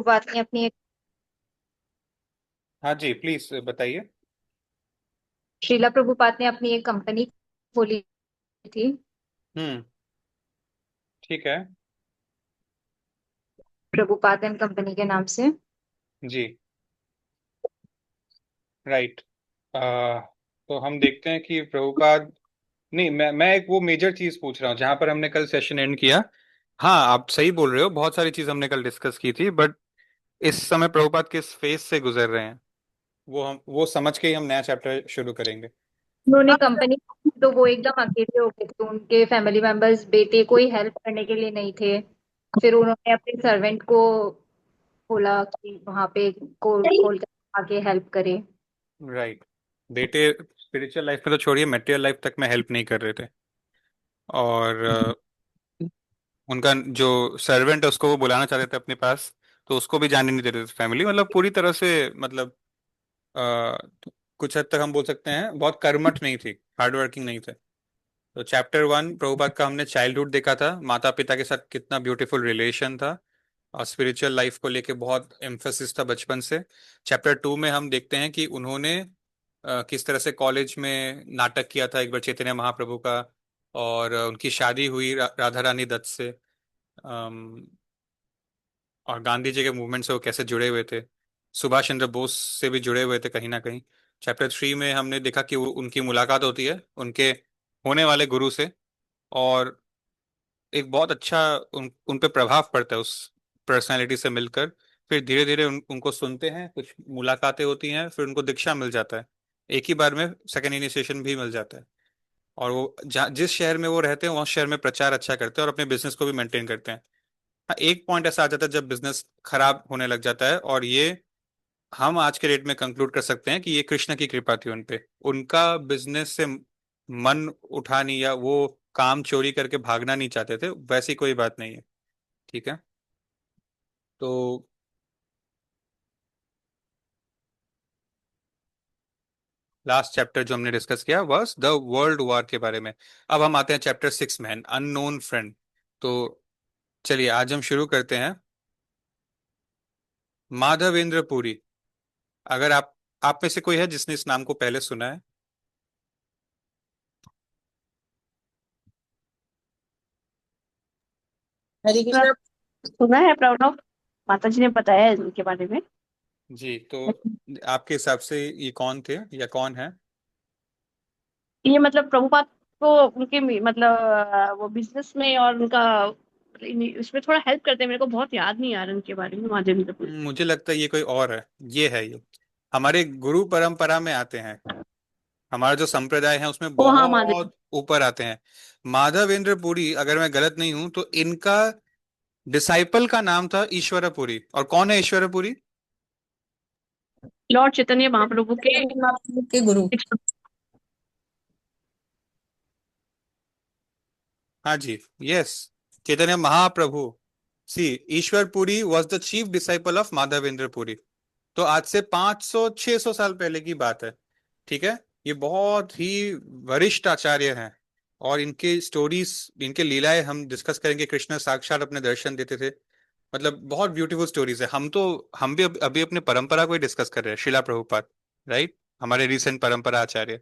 प्रभुपाद ने अपनी एक हाँ जी, प्लीज बताइए। श्रीला प्रभुपाद ने अपनी एक कंपनी खोली थी। हम्म। ठीक है। प्रभुपाद एंड कंपनी के नाम से। जी। राइट। तो हम देखते हैं कि प्रभुपाद, नहीं, मैं एक वो मेजर चीज पूछ रहा हूँ जहां पर हमने कल सेशन एंड किया। हाँ, आप सही बोल रहे हो, बहुत सारी चीज हमने कल डिस्कस की थी, बट इस समय प्रभुपाद किस फेज से गुजर रहे हैं वो समझ के ही हम नया चैप्टर शुरू करेंगे। उन्होंने कंपनी तो वो एकदम अकेले हो गए थे, उनके फैमिली मेंबर्स बेटे कोई हेल्प करने के लिए नहीं थे। फिर उन्होंने अपने सर्वेंट को बोला कि वहां पे कोल खोल कर आके हेल्प करे। राइट। बेटे स्पिरिचुअल लाइफ में तो छोड़िए, मेटेरियल लाइफ तक में हेल्प नहीं कर रहे थे। और उनका जो सर्वेंट है उसको वो बुलाना चाहते थे अपने पास, तो उसको भी जाने नहीं दे रहे थे फैमिली, मतलब पूरी तरह से, मतलब आ, कुछ हद तक हम बोल सकते हैं बहुत कर्मठ नहीं थी, हार्ड वर्किंग नहीं थे। तो चैप्टर 1 प्रभुपाद का हमने चाइल्डहुड देखा था, माता पिता के साथ कितना ब्यूटीफुल रिलेशन था, और स्पिरिचुअल लाइफ को लेके बहुत एम्फेसिस था बचपन से। चैप्टर 2 में हम देखते हैं कि उन्होंने किस तरह से कॉलेज में नाटक किया था एक बार चैतन्य महाप्रभु का, और उनकी शादी हुई राधा रानी दत्त से। अम, और गांधी जी के मूवमेंट से वो कैसे जुड़े हुए थे, सुभाष चंद्र बोस से भी जुड़े हुए थे कहीं ना कहीं। चैप्टर 3 में हमने देखा कि उनकी मुलाकात होती है उनके होने वाले गुरु से, और एक बहुत अच्छा उन पे प्रभाव पड़ता है उस पर्सनालिटी से मिलकर। फिर धीरे धीरे उनको सुनते हैं, कुछ मुलाकातें होती हैं, फिर उनको दीक्षा मिल जाता है, एक ही बार में सेकंड इनिशिएशन भी मिल जाता है। और वो जिस शहर में वो रहते हैं वहाँ शहर में प्रचार अच्छा करते हैं और अपने बिजनेस को भी मेंटेन करते हैं। हाँ, एक पॉइंट ऐसा आ जाता है जब बिजनेस खराब होने लग जाता है, और ये हम आज के डेट में कंक्लूड कर सकते हैं कि ये कृष्ण की कृपा थी उनपे। उनका बिजनेस से मन उठानी या वो काम चोरी करके भागना नहीं चाहते थे, वैसी कोई बात नहीं है। ठीक है। तो लास्ट चैप्टर जो हमने डिस्कस किया वाज द वर्ल्ड वॉर के बारे में। अब हम आते हैं चैप्टर 6 में, अननोन फ्रेंड। तो चलिए आज हम शुरू करते हैं। माधवेंद्र पुरी, अगर आप में से कोई है जिसने इस नाम को पहले सुना है? हरे कृष्णा। सुना है प्रणव। माता जी ने बताया है इनके बारे में। जी, तो आपके हिसाब से ये कौन थे या कौन है? ये मतलब प्रभुपाद को उनके मतलब वो बिजनेस में और उनका उसमें थोड़ा हेल्प करते हैं। मेरे को बहुत याद नहीं आ रहा उनके बारे में माधव कपूर। मुझे लगता है ये कोई और है। ये है, ये हमारे गुरु परंपरा में आते हैं, हमारा जो संप्रदाय है उसमें ओ हाँ माधव। बहुत ऊपर आते हैं। माधवेंद्र पुरी, अगर मैं गलत नहीं हूं तो इनका डिसाइपल का नाम था ईश्वरपुरी। और कौन है ईश्वरपुरी? लॉर्ड चैतन्य महाप्रभु के के गुरु। हाँ जी, yes, Chaitanya Mahaprabhu. See, Ishwarpuri was the chief disciple of Madhavendra Puri. तो आज से 500 600 साल पहले की बात है। ठीक है। ये बहुत ही वरिष्ठ आचार्य हैं, और इनके स्टोरीज, इनके लीलाएं हम डिस्कस करेंगे। कृष्ण साक्षात अपने दर्शन देते थे, मतलब बहुत ब्यूटीफुल स्टोरीज है। हम भी अभी अपने परंपरा को ही डिस्कस कर रहे हैं, शिला प्रभुपाद, राइट, हमारे रिसेंट परंपरा आचार्य।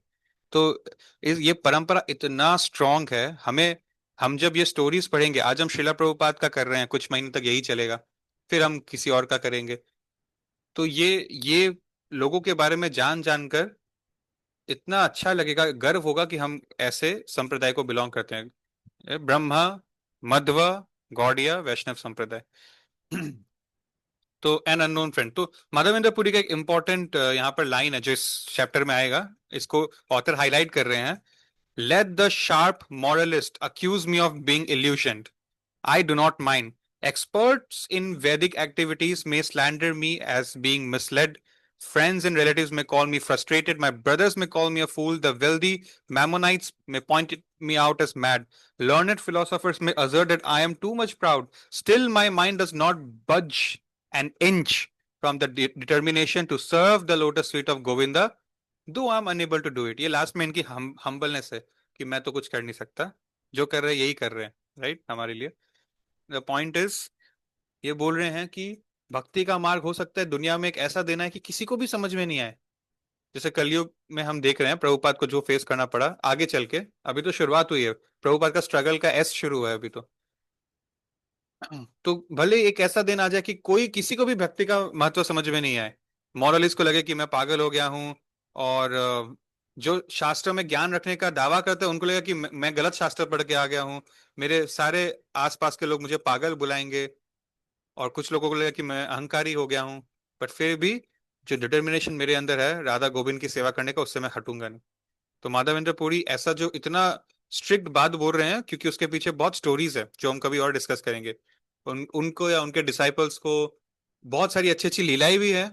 तो ये परंपरा इतना स्ट्रांग है, हमें, हम जब ये स्टोरीज पढ़ेंगे, आज हम शिला प्रभुपाद का कर रहे हैं, कुछ महीने तक यही चलेगा, फिर हम किसी और का करेंगे। तो ये लोगों के बारे में जान जानकर इतना अच्छा लगेगा, गर्व होगा कि हम ऐसे संप्रदाय को बिलोंग करते हैं, ब्रह्मा, मध्व, गौड़िया, वैष्णव संप्रदाय। तो एन अननोन फ्रेंड, तो माधवेंद्र पुरी का एक इंपॉर्टेंट यहाँ पर लाइन है जो इस चैप्टर में आएगा, इसको ऑथर हाईलाइट कर रहे हैं। Let the sharp moralist accuse me of being illusioned, I do not mind. Experts in Vedic activities may slander me as being misled. Friends and relatives may call me frustrated. My brothers may call me a fool. The wealthy Mammonites may point me out as mad. Learned philosophers may assert that I am too much proud. Still, my mind does not budge an inch from the determination to serve the lotus feet of Govinda, though I am unable to do it. ये last में इनकी humbleness है कि मैं तो कुछ कर नहीं सकता, जो कर रहे हैं यही कर रहे हैं, राइट, हमारे लिए। द पॉइंट इज, ये बोल रहे हैं कि भक्ति का मार्ग हो सकता है दुनिया में एक ऐसा देना है कि किसी को भी समझ में नहीं आए। जैसे कलयुग में हम देख रहे हैं प्रभुपाद को जो फेस करना पड़ा आगे चल के, अभी तो शुरुआत हुई है, प्रभुपाद का स्ट्रगल का एस शुरू हुआ है अभी तो भले एक ऐसा दिन आ जाए कि कोई किसी को भी भक्ति का महत्व समझ में नहीं आए, मॉरलिस्ट को लगे कि मैं पागल हो गया हूँ, और जो शास्त्र में ज्ञान रखने का दावा करते हैं उनको लगेगा कि मैं गलत शास्त्र पढ़ के आ गया हूँ, मेरे सारे आसपास के लोग मुझे पागल बुलाएंगे, और कुछ लोगों को लगेगा कि मैं अहंकारी हो गया हूँ। बट फिर भी जो डिटर्मिनेशन मेरे अंदर है राधा गोविंद की सेवा करने का, उससे मैं हटूंगा नहीं। तो माधवेंद्र पुरी ऐसा जो इतना स्ट्रिक्ट बात बोल रहे हैं, क्योंकि उसके पीछे बहुत स्टोरीज है जो हम कभी और डिस्कस करेंगे। उनको या उनके डिसाइपल्स को बहुत सारी अच्छी अच्छी लीलाएं भी है।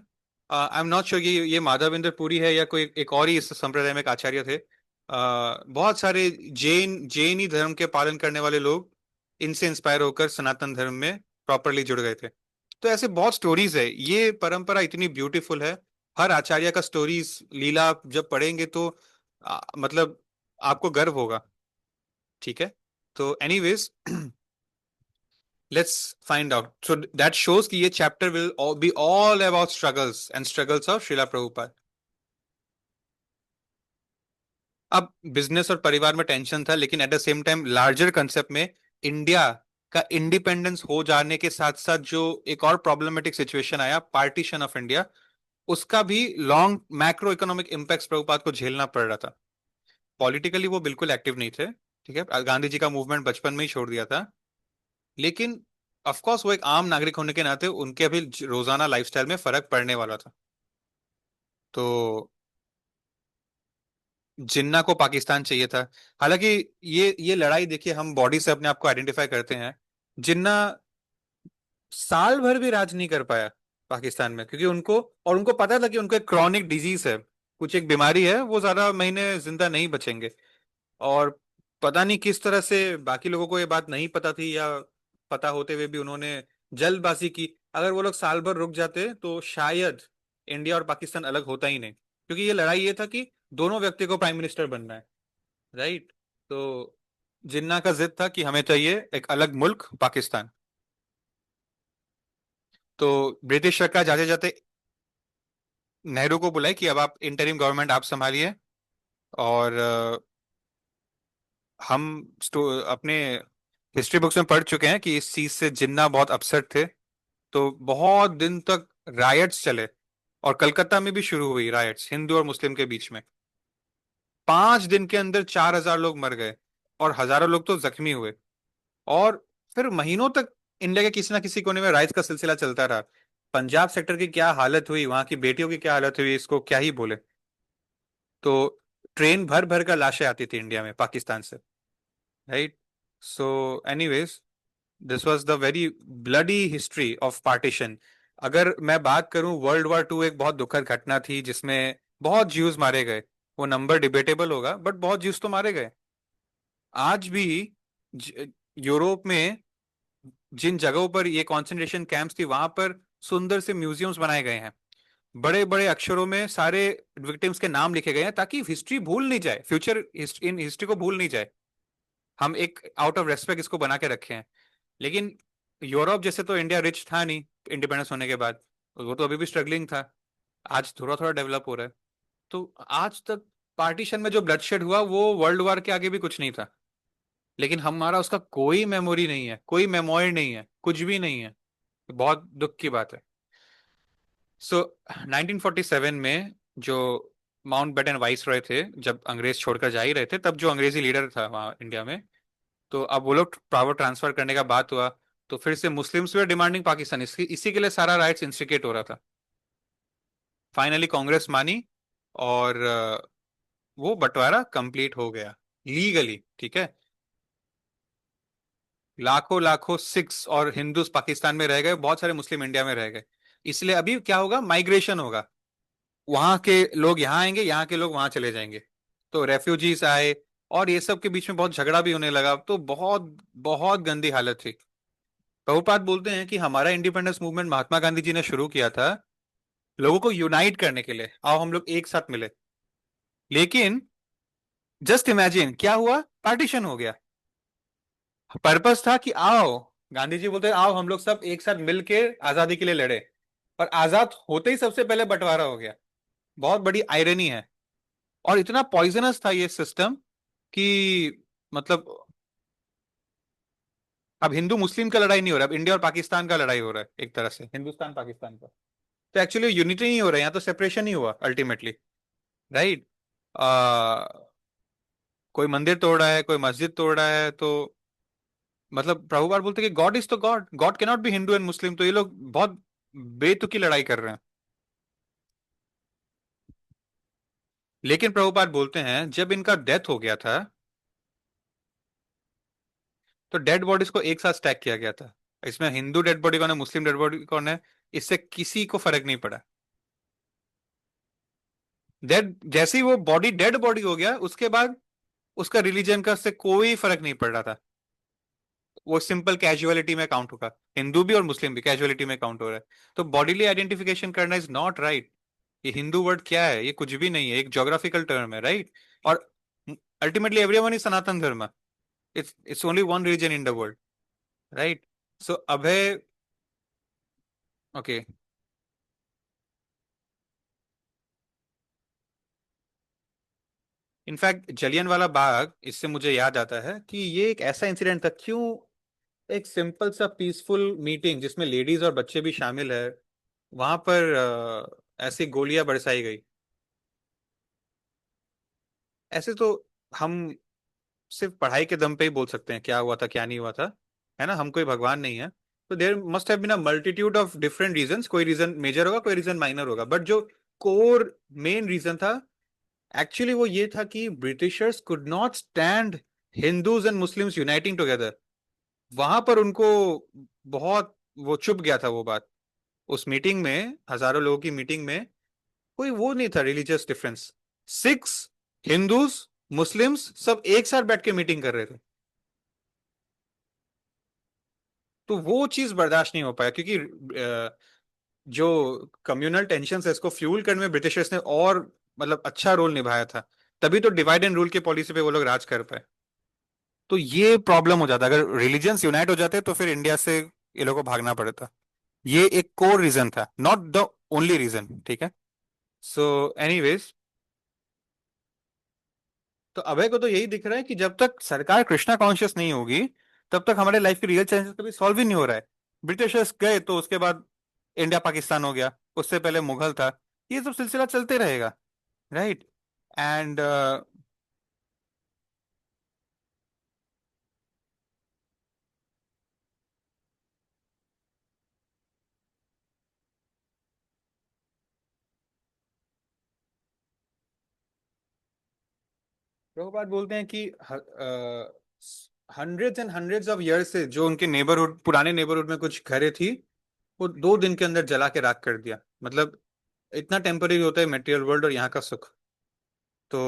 आई एम नॉट श्योर ये माधवेंद्र पुरी है या कोई एक और ही इस संप्रदाय में एक आचार्य थे। बहुत सारे जैनी धर्म के पालन करने वाले लोग इनसे इंस्पायर होकर सनातन धर्म में प्रॉपरली जुड़ गए थे। तो ऐसे बहुत स्टोरीज है, ये परंपरा इतनी ब्यूटीफुल है। हर आचार्य का स्टोरीज लीला आप जब पढ़ेंगे तो मतलब आपको गर्व होगा। ठीक है, तो anyways let's find out. So that shows कि ये chapter will be all about struggles and struggles of Srila Prabhupada. अब बिजनेस और परिवार में टेंशन था, लेकिन at the same time larger concept में इंडिया का इंडिपेंडेंस हो जाने के साथ साथ जो एक और प्रॉब्लमेटिक सिचुएशन आया, पार्टीशन ऑफ इंडिया, उसका भी long macro economic impact Prabhupada को झेलना पड़ रहा था। पॉलिटिकली वो बिल्कुल एक्टिव नहीं थे, ठीक है, गांधी जी का मूवमेंट बचपन में ही छोड़ दिया था, लेकिन ऑफ कोर्स वो एक आम नागरिक होने के नाते उनके अभी रोजाना लाइफस्टाइल में फर्क पड़ने वाला था। तो जिन्ना को पाकिस्तान चाहिए था। हालांकि ये लड़ाई देखिए, हम बॉडी से अपने आप को आइडेंटिफाई करते हैं। जिन्ना साल भर भी राज नहीं कर पाया पाकिस्तान में, क्योंकि उनको पता था कि उनको एक क्रॉनिक डिजीज है, कुछ एक बीमारी है, वो ज्यादा महीने जिंदा नहीं बचेंगे। और पता नहीं किस तरह से बाकी लोगों को ये बात नहीं पता थी, या पता होते हुए भी उन्होंने जल्दबाजी की। अगर वो लोग साल भर रुक जाते तो शायद इंडिया और पाकिस्तान अलग होता ही नहीं, क्योंकि ये लड़ाई ये था कि दोनों व्यक्ति को प्राइम मिनिस्टर बनना है, राइट। तो जिन्ना का जिद था कि हमें चाहिए एक अलग मुल्क पाकिस्तान। तो ब्रिटिश सरकार जाते जाते नेहरू को बुलाई कि अब आप इंटरिम गवर्नमेंट आप संभालिए, और हम अपने हिस्ट्री बुक्स में पढ़ चुके हैं कि इस चीज से जिन्ना बहुत अपसेट थे। तो बहुत दिन तक रायट्स चले, और कलकत्ता में भी शुरू हुई रायट्स हिंदू और मुस्लिम के बीच में। 5 दिन के अंदर 4,000 लोग मर गए, और हजारों लोग तो जख्मी हुए। और फिर महीनों तक इंडिया के किसी ना किसी कोने में राइट्स का सिलसिला चलता रहा। पंजाब सेक्टर की क्या हालत हुई, वहां की बेटियों की क्या हालत हुई, इसको क्या ही बोले। तो ट्रेन भर भर कर लाशें आती थी इंडिया में पाकिस्तान से, right. So anyways, this was the very bloody history of partition. अगर मैं बात करूं, वर्ल्ड वॉर 2 एक बहुत दुखद घटना थी जिसमें बहुत ज्यूज मारे गए। वो नंबर डिबेटेबल होगा, बट बहुत ज्यूज तो मारे गए। आज भी यूरोप में जिन जगहों पर ये कॉन्सेंट्रेशन कैंप्स थी, वहां पर सुंदर से म्यूजियम्स बनाए गए हैं, बड़े बड़े अक्षरों में सारे विक्टिम्स के नाम लिखे गए हैं, ताकि हिस्ट्री भूल नहीं जाए, फ्यूचर इन हिस्ट्री को भूल नहीं जाए। हम एक आउट ऑफ रेस्पेक्ट इसको बना के रखे हैं। लेकिन यूरोप जैसे तो इंडिया रिच था नहीं इंडिपेंडेंस होने के बाद, वो तो अभी भी स्ट्रगलिंग था। आज थोड़ा थोड़ा डेवलप हो रहा है। तो आज तक पार्टीशन में जो ब्लडशेड हुआ वो वर्ल्ड वॉर के आगे भी कुछ नहीं था, लेकिन हमारा उसका कोई मेमोरी नहीं है, कोई मेमोरी नहीं है, कुछ भी नहीं है। बहुत दुख की बात है। सो 1947 में जो माउंट बेटन वाइस रॉय थे, जब अंग्रेज छोड़कर जा ही रहे थे, तब जो अंग्रेजी लीडर था वहाँ इंडिया में, तो अब वो लोग पावर ट्रांसफर करने का बात हुआ। तो फिर से मुस्लिम्स वे डिमांडिंग पाकिस्तान, इसी के लिए सारा राइट्स इंस्टिगेट हो रहा था। फाइनली कांग्रेस मानी, और वो बंटवारा कंप्लीट हो गया लीगली, ठीक है। लाखों लाखों सिख्स और हिंदूज पाकिस्तान में रह गए, बहुत सारे मुस्लिम इंडिया में रह गए। इसलिए अभी क्या होगा, माइग्रेशन होगा, वहां के लोग यहाँ आएंगे, यहाँ के लोग वहां चले जाएंगे। तो रेफ्यूजीज आए, और ये सब के बीच में बहुत झगड़ा भी होने लगा, तो बहुत बहुत गंदी हालत थी। प्रभुपाद बोलते हैं कि हमारा इंडिपेंडेंस मूवमेंट महात्मा गांधी जी ने शुरू किया था लोगों को यूनाइट करने के लिए, आओ हम लोग एक साथ मिले। लेकिन जस्ट इमेजिन क्या हुआ, पार्टीशन हो गया। पर्पस था कि आओ गांधी जी बोलते हैं आओ हम लोग सब एक साथ मिल के आजादी के लिए लड़े, और आजाद होते ही सबसे पहले बंटवारा हो गया। बहुत बड़ी आयरनी है। और इतना पॉइजनस था ये सिस्टम कि मतलब अब हिंदू मुस्लिम का लड़ाई नहीं हो रहा, अब इंडिया और पाकिस्तान का लड़ाई हो रहा है, एक तरह से हिंदुस्तान पाकिस्तान का। तो एक्चुअली यूनिटी नहीं हो रहा है, यहाँ तो सेपरेशन ही हुआ अल्टीमेटली, राइट। कोई मंदिर तोड़ रहा है, कोई मस्जिद तोड़ रहा है, तो मतलब प्रभुपाद बोलते हैं कि गॉड इज तो God, God cannot be Hindu and Muslim. तो ये लोग बहुत बेतुकी लड़ाई कर रहे हैं। लेकिन प्रभुपाद बोलते हैं जब इनका डेथ हो गया था, तो डेड बॉडीज को एक साथ स्टैक किया गया था। इसमें हिंदू डेड बॉडी कौन है, मुस्लिम डेड बॉडी कौन है, इससे किसी को फर्क नहीं पड़ा। डेड जैसे ही वो बॉडी डेड बॉडी हो गया, उसके बाद उसका रिलीजन का उससे कोई फर्क नहीं पड़ रहा था। वो सिंपल कैजुअलिटी में काउंट होगा, हिंदू भी और मुस्लिम भी कैजुअलिटी में काउंट हो रहा है। तो बॉडीली आइडेंटिफिकेशन करना इज नॉट राइट। ये हिंदू वर्ड क्या है, ये कुछ भी नहीं है, एक जोग्राफिकल टर्म है, राइट। और ultimately everyone is Sanatan Dharma. It's only one religion in the world, right. So Abhay, okay. In fact Jallianwala Bagh, इससे मुझे याद आता है कि ये एक ऐसा इंसिडेंट था, क्यों एक सिंपल सा पीसफुल मीटिंग जिसमें लेडीज और बच्चे भी शामिल है, वहां पर ऐसी गोलियां बरसाई गई। ऐसे तो हम सिर्फ पढ़ाई के दम पे ही बोल सकते हैं क्या हुआ था क्या नहीं हुआ था, है ना, हम कोई भगवान नहीं है। तो there must have been a multitude of different reasons, कोई रीजन मेजर होगा, कोई रीजन माइनर होगा, बट जो कोर मेन रीजन था एक्चुअली वो ये था कि Britishers could not stand Hindus and Muslims uniting together. वहां पर उनको बहुत वो चुप गया था वो बात। उस मीटिंग में, हजारों लोगों की मीटिंग में, कोई वो नहीं था religious difference. Sikhs, Hindus, Muslims सब एक साथ बैठ के मीटिंग कर रहे थे। तो वो चीज बर्दाश्त नहीं हो पाया, क्योंकि जो कम्युनल टेंशन है इसको फ्यूल करने में ब्रिटिशर्स ने और मतलब अच्छा रोल निभाया था। तभी तो डिवाइड एंड रूल की पॉलिसी पे वो लोग राज कर पाए। तो ये प्रॉब्लम हो जाता, अगर रिलीजियंस यूनाइट हो जाते तो फिर इंडिया से ये लोगों को भागना पड़ता। ये एक कोर रीजन था, नॉट द ओनली रीजन, ठीक है। सो एनीवेज, तो अभय को तो यही दिख रहा है कि जब तक सरकार कृष्णा कॉन्शियस नहीं होगी, तब तक हमारे लाइफ के रियल चैलेंजेस कभी सॉल्व ही नहीं हो रहा है। ब्रिटिशर्स गए तो उसके बाद इंडिया पाकिस्तान हो गया, उससे पहले मुगल था। ये सब सिलसिला चलते रहेगा, राइट। एंड प्रभुपाद बोलते हैं कि hundreds and hundreds of year से जो उनके नेबरहुड, पुराने नेबरहुड में कुछ घरें थी, वो 2 दिन के अंदर जला के राख कर दिया। मतलब इतना टेम्पररी होता है मटेरियल वर्ल्ड और यहाँ का सुख। तो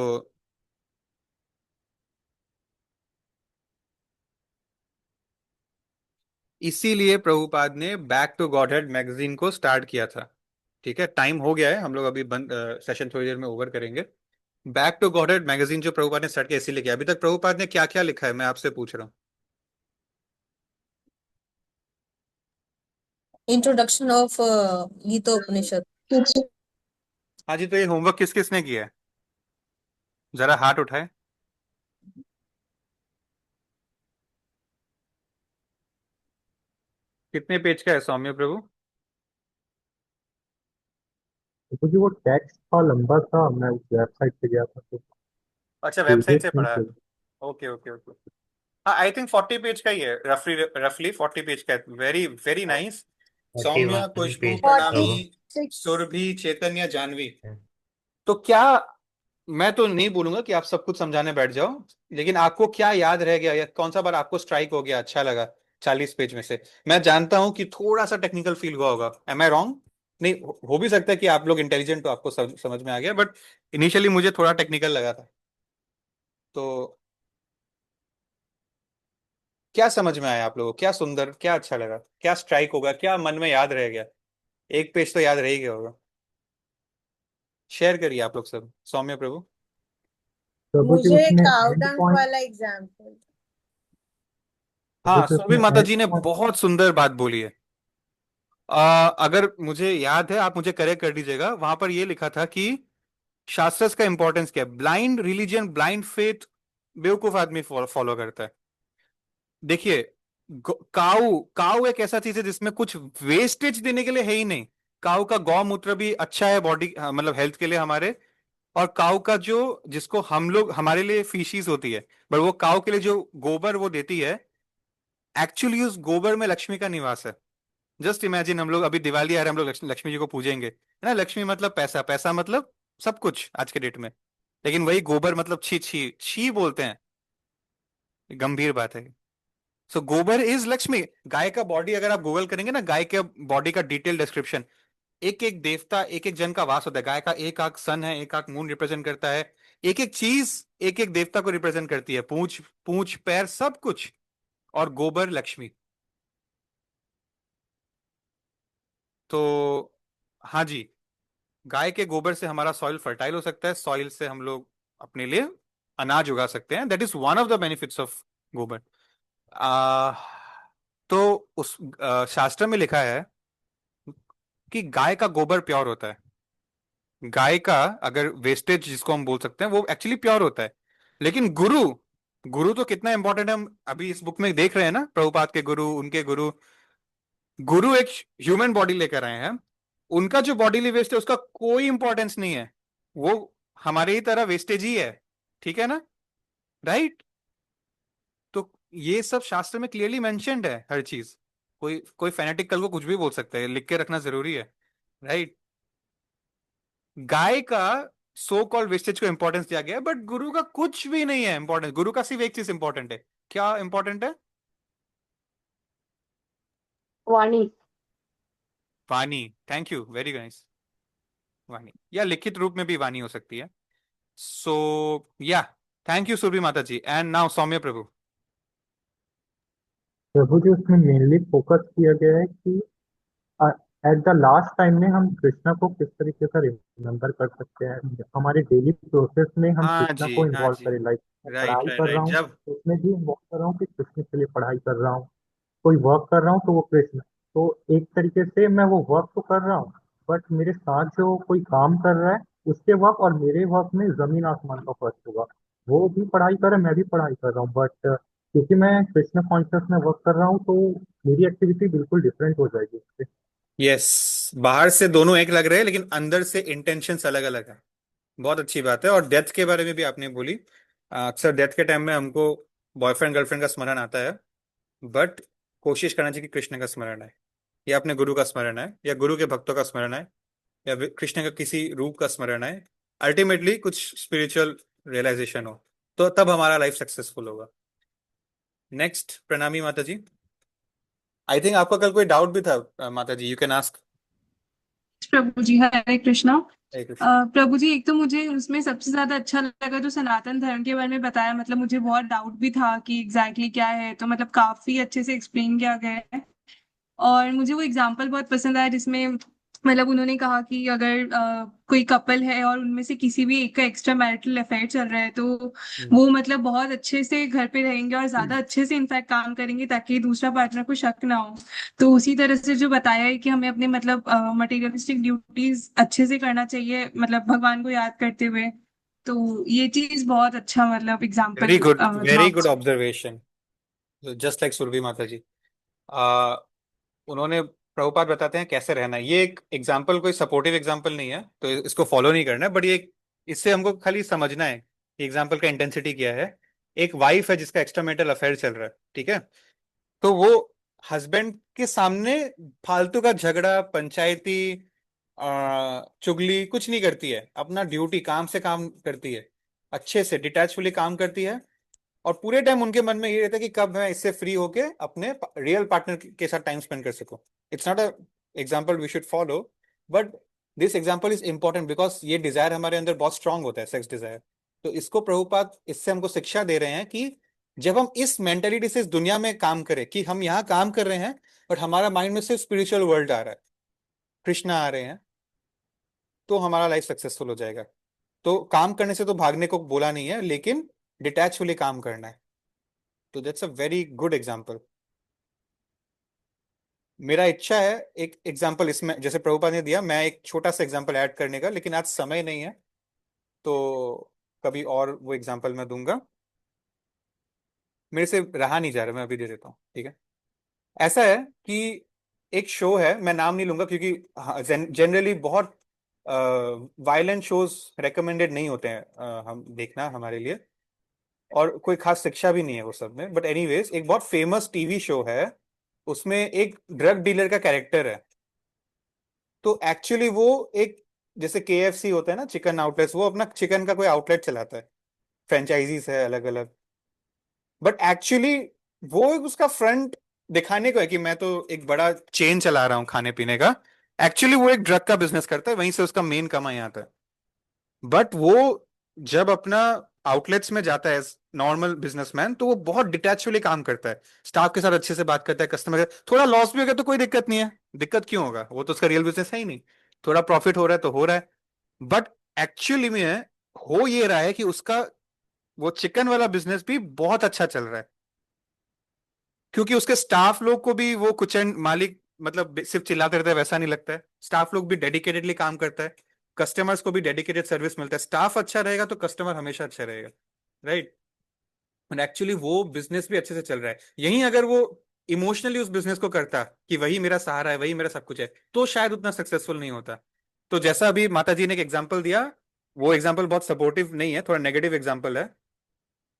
इसीलिए प्रभुपाद ने बैक टू गॉडहेड मैगजीन को स्टार्ट किया था। ठीक है, टाइम हो गया है, हम लोग अभी बंद, सेशन थोड़ी देर में ओवर करेंगे। बैक टू गॉडहेड मैगजीन जो प्रभुपाद ने स्टार्ट किया इसीलिए किया। अभी तक प्रभुपाद ने क्या क्या लिखा है मैं आपसे पूछ रहा हूँ। इंट्रोडक्शन ऑफ गीता उपनिषद। हाँ जी, तो ये होमवर्क किस किसने किया है, जरा हाथ उठाए। कितने पेज का है सौम्य प्रभु। देखो जी, वो टेक्स्ट था लंबा सा, मैं उस वेबसाइट पे गया था तो अच्छा, वेबसाइट पेजेस से नहीं पढ़ा है। थे। Okay okay okay. हाँ, आई थिंक 40 पेज का ही है, रफली रफली 40 पेज का है। Very very nice. Saumya, 41 Khushboo, page प्रणामी, प्रभु। 46। सुरभि, चैतन्य, जानवी। तो क्या, मैं तो नहीं बोलूंगा कि आप सब कुछ समझाने बैठ जाओ, लेकिन आपको क्या याद रह गया या कौन सा बार आपको स्ट्राइक हो गया, अच्छा लगा 40 पेज में से। मैं जानता हूं कि थोड़ा सा टेक्निकल फील हुआ होगा, एम आई रॉन्ग। नहीं, हो भी सकता है कि आप लोग इंटेलिजेंट हो, आपको समझ में आ गया, बट इनिशियली मुझे थोड़ा टेक्निकल लगा था। तो क्या समझ में आया आप लोगों को, क्या सुंदर, क्या अच्छा लगा, क्या स्ट्राइक होगा, क्या मन में याद रह गया। एक पेज तो याद रह ही गया होगा। शेयर करिए आप लोग सब। सौम्य प्रभु। प्रभु जी मुझे उसमें काउ एंड डंक पॉइंट, वाला एग्जाम्पल। हाँ, प्रभु जी सुरभि उसमें माता ऐड जी ने कौन? बहुत सुंदर बात बोली है। अगर मुझे याद है, आप मुझे करेक्ट कर दीजिएगा, वहां पर ये लिखा था कि शास्त्रस का इंपॉर्टेंस क्या है। ब्लाइंड रिलीजन, ब्लाइंड फेथ बेवकूफ आदमी फॉलो करता है। देखिए, काऊ काऊ एक ऐसा चीज है जिसमें कुछ वेस्टेज देने के लिए है ही नहीं। काऊ का गौमूत्र भी अच्छा है बॉडी, मतलब हेल्थ के लिए हमारे। और काऊ का जो, जिसको हम लोग, हमारे लिए फीशीज होती है, पर वो काऊ के लिए जो गोबर वो देती है, एक्चुअली उस गोबर में लक्ष्मी का निवास है। जस्ट इमेजिन, हम लोग अभी दिवाली आ रहा है, हम लोग लक्ष्मी जी को पूजेंगे, है ना। लक्ष्मी मतलब पैसा, पैसा मतलब सब कुछ आज के डेट में। लेकिन वही गोबर मतलब छी छी छी बोलते हैं। ये गंभीर बात है। सो गोबर इज लक्ष्मी। गाय का बॉडी अगर आप गूगल करेंगे ना, गाय के बॉडी का डिटेल डिस्क्रिप्शन, एक एक देवता, एक एक जन का वास होता है। गाय का एक आंख सन है, एक आंख मून रिप्रेजेंट करता है। एक एक चीज एक एक देवता को रिप्रेजेंट करती है, पूंछ पूंछ पैर सब कुछ। और गोबर लक्ष्मी। तो हाँ जी, गाय के गोबर से हमारा सॉइल फर्टाइल हो सकता है, सॉइल से हम लोग अपने लिए अनाज उगा सकते हैं। That is one of the benefits of गोबर। आ, तो उस शास्त्र में लिखा है कि गाय का गोबर प्योर होता है। गाय का अगर वेस्टेज जिसको हम बोल सकते हैं वो एक्चुअली प्योर होता है। लेकिन गुरु, गुरु तो कितना इंपॉर्टेंट है, हम अभी इस बुक में देख रहे हैं ना। प्रभुपाद के गुरु, उनके गुरु, गुरु एक ह्यूमन बॉडी लेकर आए हैं। उनका जो बॉडीली वेस्ट है उसका कोई इंपॉर्टेंस नहीं है। वो हमारे ही तरह वेस्टेज ही है। ठीक है ना, राइट। तो ये सब शास्त्र में क्लियरली मेंशन्ड है हर चीज। कोई कोई फैनेटिक कल को कुछ भी बोल सकता है, लिख के रखना जरूरी है, राइट। गाय का सो कॉल्ड वेस्टेज को इंपॉर्टेंस दिया गया है, बट गुरु का कुछ भी नहीं है इंपॉर्टेंस। गुरु का सिर्फ एक चीज इंपॉर्टेंट है। क्या इंपॉर्टेंट है? वाणी। वाणी। Thank you, very nice. वाणी, या लिखित रूप में भी वाणी हो सकती है। सो या, थैंक यू सुरभि माता जी। एंड नाउ सौम्य प्रभु। प्रभु जी उसमें मेनली फोकस किया गया है कि एट द लास्ट टाइम में हम कृष्णा को किस तरीके से रिमेम्बर कर सकते हैं हमारे डेली प्रोसेस में हम हाँ कृष्णा जी, को हाँ इन्वॉल्व जी। करें। लाइक मैं राइट पढ़ाई राइट कर रहा राइट। हूँ जब, तो उसमें भी इन्वॉल्व कर रहा हूँ कि कृष्ण के लिए पढ़ाई कर रहा हूँ। कोई वर्क कर रहा हूँ तो वो कृष्ण। तो एक तरीके से मैं वो वर्क तो कर रहा हूँ, बट मेरे साथ जो कोई काम कर रहा है उसके वर्क और मेरे वर्क में जमीन आसमान का फर्क होगा। वो भी पढ़ाई कर रहा है, मैं भी पढ़ाई कर रहा हूँ, बट क्योंकि मैं कृष्ण कॉन्शियस में वर्क कर रहा हूँ तो मेरी एक्टिविटी बिल्कुल डिफरेंट हो जाएगी उससे। यस, बाहर से दोनों एक लग रहे हैं लेकिन अंदर से इंटेंशंस अलग अलग है। बहुत अच्छी बात है। और डेथ के बारे में भी आपने बोली। अक्सर डेथ के टाइम में हमको बॉयफ्रेंड गर्लफ्रेंड का स्मरण आता है, बट कोशिश करना चाहिए कि कृष्ण का स्मरण है, या अपने गुरु का स्मरण है, या गुरु के भक्तों का स्मरण है, या कृष्ण का किसी रूप का स्मरण है। अल्टीमेटली कुछ स्पिरिचुअल रियलाइजेशन हो, तो तब हमारा लाइफ सक्सेसफुल होगा। नेक्स्ट, प्रणामी माता जी। आई थिंक आपका कल कोई डाउट भी था, माता जी, यू कैन आस्क। प्रभु जी हरे कृष्णा। हरे कृष्ण। प्रभु जी, एक तो मुझे उसमें सबसे ज्यादा अच्छा लगा जो सनातन धर्म के बारे में बताया। मतलब मुझे बहुत डाउट भी था कि एग्जैक्टली क्या है, तो मतलब काफी अच्छे से एक्सप्लेन किया गया है। और मुझे वो एग्जाम्पल बहुत पसंद आया जिसमें मतलब उन्होंने कहा कि अगर कोई कपल है और उनमें से किसी भी एक का एक्स्ट्रा मैरिटल अफेयर चल रहा है तो हम्म। वो मतलब बहुत अच्छे से घर पे रहेंगे और ज्यादा अच्छे से इनफैक्ट काम करेंगे ताकि दूसरा पार्टनर को शक ना हो। तो उसी तरह से जो बताया है कि हमें अपने मतलब मटेरियलिस्टिक ड्यूटीज अच्छे से करना चाहिए, मतलब भगवान को याद करते हुए। तो ये चीज बहुत अच्छा मतलब वेरी एग्जाम्पल गुड, था। Very good observation. Just like Surabhi माता जी। आ, उन्होंने, प्रभुपाद बताते हैं कैसे रहना है। ये एक एग्जाम्पल, कोई सपोर्टिव एग्जाम्पल नहीं है तो इसको फॉलो नहीं करना है, बट ये इससे हमको खाली समझना है कि एग्जाम्पल का इंटेंसिटी क्या है। एक वाइफ है जिसका एक्स्ट्रा मैरिटल अफेयर चल रहा है, ठीक है। तो वो हस्बैंड के सामने फालतू का झगड़ा, पंचायती चुगली कुछ नहीं करती है। अपना ड्यूटी, काम से काम करती है, अच्छे से डिटैचफुली काम करती है। और पूरे टाइम उनके मन में ये रहता है कि कब मैं इससे फ्री होके अपने रियल पार्टनर के साथ टाइम स्पेंड कर सकूं। It's not a example we should follow, but this example is important because ये डिजायर हमारे अंदर बहुत स्ट्रांग होता है, सेक्स डिजायर। तो इसको प्रभुपाद इससे हमको शिक्षा दे रहे हैं कि जब हम इस मेंटेलिटी से इस दुनिया में काम करें कि हम यहाँ काम कर रहे हैं, बट हमारा माइंड में सिर्फ स्पिरिचुअल वर्ल्ड आ रहा है, कृष्णा आ रहे हैं, तो हमारा लाइफ सक्सेसफुल हो जाएगा। तो काम करने से तो भागने को बोला नहीं है, लेकिन डिटैचफुली काम करना है। तो that's a very good example. मेरा इच्छा है एक एग्जांपल इसमें, जैसे प्रभुपाद ने दिया, मैं एक छोटा सा एग्जांपल ऐड करने का, लेकिन आज समय नहीं है, तो कभी और वो एग्जांपल मैं दूंगा। मेरे से रहा नहीं जा रहा, मैं अभी दे देता हूँ, ठीक है। ऐसा है कि एक शो है, मैं नाम नहीं लूंगा क्योंकि जनरली बहुत वायलेंट शोज रेकमेंडेड नहीं होते हैं हम देखना हमारे लिए, और कोई खास शिक्षा भी नहीं है वो सब में, बट एनीवेज एक बहुत फेमस टीवी शो है, उसमें एक ड्रग डीलर का कैरेक्टर है। तो एक्चुअली वो एक, जैसे KFC होता है ना चिकन आउटलेट्स, वो अपना चिकन का कोई आउटलेट चलाता है, फ्रेंचाइजीज है अलग अलग, बट एक्चुअली वो एक उसका फ्रंट दिखाने को है कि मैं तो एक बड़ा चेन चला रहा हूँ खाने पीने का। एक्चुअली वो एक ड्रग का बिजनेस करता है, वहीं से उसका मेन कमाई आता है। बट वो जब अपना आउटलेट्स में जाता है नॉर्मल बिजनेसमैन, तो वो बहुत डिटैचुअली काम करता है, स्टाफ के साथ अच्छे से बात करता है, कस्टमर के थोड़ा लॉस भी हो गया तो कोई दिक्कत नहीं है, दिक्कत क्यों होगा, वो तो उसका रियल बिजनेस है ही नहीं। थोड़ा प्रॉफिट हो रहा है तो हो रहा है, बट एक्चुअली में हो ये रहा है कि उसका वो चिकन वाला बिजनेस भी बहुत अच्छा चल रहा है, क्योंकि उसके स्टाफ लोग को भी वो किचन मालिक मतलब सिर्फ चिल्लाते रहते हैं वैसा नहीं लगता है, स्टाफ लोग भी डेडिकेटेडली काम करता है, कस्टमर्स को भी डेडिकेटेड सर्विस मिलता है, स्टाफ अच्छा रहेगा तो कस्टमर हमेशा अच्छा रहेगा, राइट। और एक्चुअली वो बिजनेस भी अच्छे से चल रहा है। यहीं अगर वो इमोशनली उस बिजनेस को करता कि वही मेरा सहारा है, वही मेरा सब कुछ है, तो शायद उतना सक्सेसफुल नहीं होता। तो जैसा अभी माता जी ने एक एग्जाम्पल दिया, वो एग्जाम्पल बहुत सपोर्टिव नहीं है, थोड़ा नेगेटिव एग्जाम्पल है,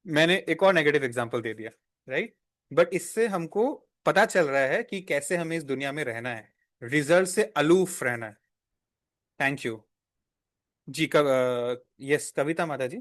मैंने एक और नेगेटिव एग्जाम्पल दे दिया, राइट। बट इससे हमको पता चल रहा है कि कैसे हमें इस दुनिया में रहना है, रिजल्ट से अलूफ रहना है। थैंक यू जी। यस कविता माता जी।